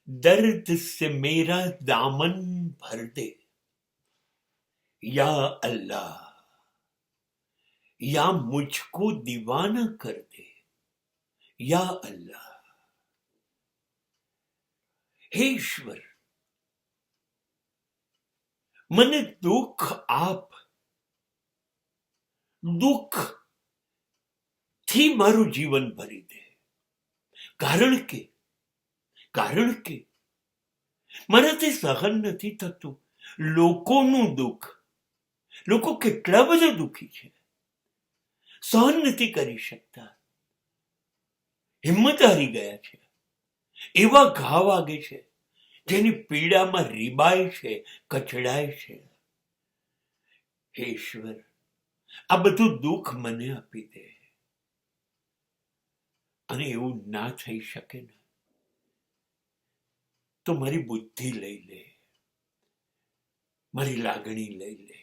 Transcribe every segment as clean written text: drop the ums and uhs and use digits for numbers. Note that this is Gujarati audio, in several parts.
दर्द से मेरा दामन भर दे या अल्लाह, या मुझको दीवाना कर दे या अल्लाह। हे ईश्वर, મને દુઃખ આપ, દુઃખ થી મારું જીવન ભરી દે, કારણ કે મારાથી સહન નથી થતું લોકોનું દુઃખ। લોકો કેટલા બધા દુઃખી છે, સહન નથી કરી શકતા, હિંમત હારી ગયા છે, એવા ઘા વાગે છે જેની પીડામાં રીબાય છે, કચડાય છે। હે ઈશ્વર, આ બધું દુઃખ મને આપી દે। અને એવું ના થઈ શકે ને તો મારી બુદ્ધિ લઈ લે, મારી લાગણી લઈ લે,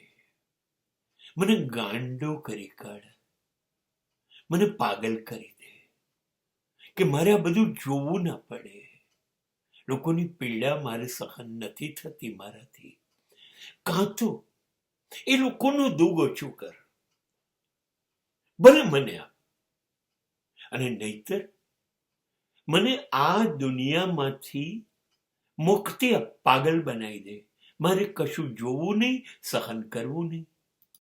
મને ગાંડો કરી કાઢ, મને પાગલ કરી દે કે મારે આ બધું જોવું ના પડે। લોકોની પીડા મારે સહન નથી થતી મારાથી, કાં તો એ લોકોનું દુઃખ ઓછું કર, ભલે મને આપ, અને નહીતર મને આ દુનિયામાંથી મુક્તિ પાગલ બનાવી દે। મારે કશું જોવું નહીં, સહન કરવું નહીં।